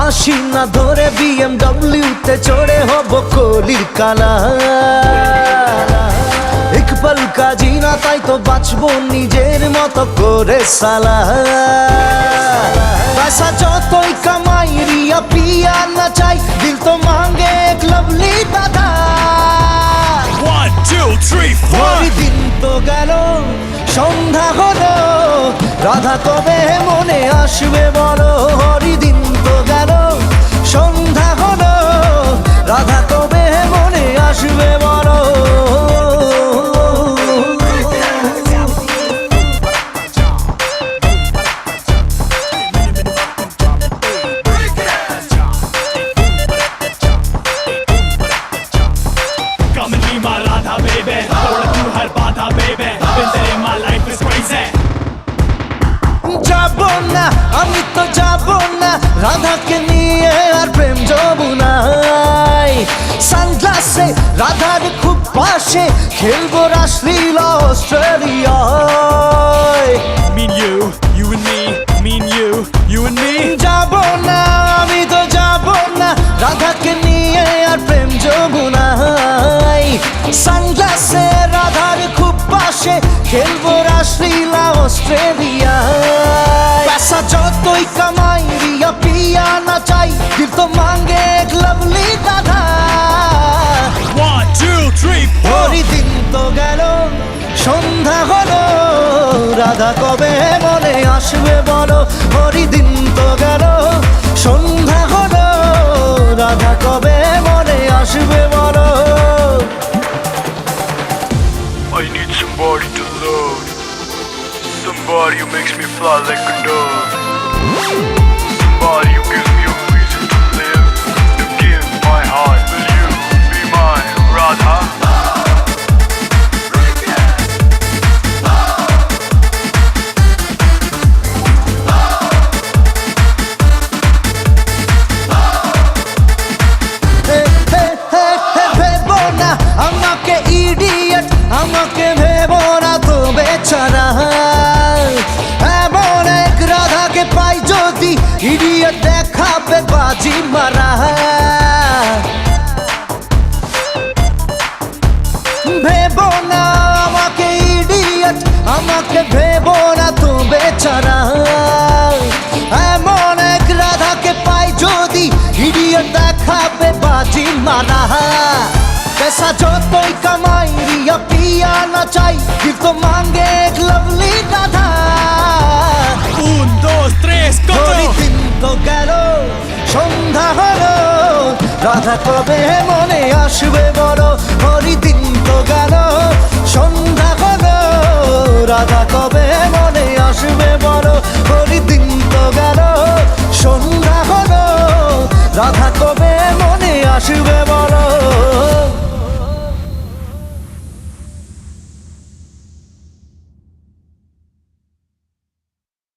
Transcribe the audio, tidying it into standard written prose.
ফাঁসি না ধরে BMW তে চড়ে হব কলির কালা। এক পল কা জিনা তাই তো বাঁচবো নিজের মতো করে সালা। पैसा যতই কামাই রিয়া পিয়া না চাই, দিল তো মাঙ্গে এক লভলি দাদা। 1 2 3 4 দিন তো গেল সন্ধ্যা হলো, রাধা কবে মনে আসবে বলো। হরিদিন তো গেল সন্ধ্যা হলো, রাধা কবে মনে আসবে বলো। Come and be my Radha baby, तोड़ तू हर बाधा baby, बिन तेरे my life is crazy। যাবো না আমি তো যাবো না রাধাকে নিয়ে আর প্রেম যমুনায়। সানগ্লাসে রাধার খুব পাশে খেলবো রাসলীলা অস্ট্রেলিয়ায়। Me and you, you and me, me and you, you and me। যাবো না আমি তো যাবো না রাধাকে নিয়ে আর প্রেম যমুনায়। সানগ্লাসে রাধার খুব পাশে খেলবো রাসলীলা অস্ট্রেলিয়ায়। पैसा যতই কামাই রিয়া পিয়া না চাই, দিল তো মাঙ্গে এক লভলি দাদা। 1 2 3 4 হরিদিন তো গেল সন্ধ্যা হলো, রাধা কবে মনে আসবে বলো। হরিদিন তো গেল সন্ধ্যা হলো, রাধা কবে মনে আসবে বলো। I need somebody to love, somebody who makes me fly like a dove, somebody who gives me a reason to live, to give my heart. Will you be my Radha? ভেবো না আমাকে ইডিয়েট, আমাকে ভেবো না তো বেচারা। এমন এক রাধাকে পাই যদি, ইডিয়েট দেখাবে বাজি মারা। ভেবো না আমাকে ইডিয়েট, আমাকে ভেবো না তো বেচারা। এমন এক রাধাকে পাই যদি, ইডিয়েট দেখাবে বাজি মারা। पैसा যতই কামাই রিয়া পিয়া না চাই, দিল তো মাঙ্গে এক লভলি দাদা। 1 2 3 go। হরিদিন তো গেল সন্ধ্যা হলো, রাধা কবে মনে আসবে বলো। হরিদিন তো গেল সন্ধ্যা হলো, রাধা কবে মনে আসবে বলো। হরিদিন তো গেল সন্ধ্যা হলো, রাধা কবে মনে আসবে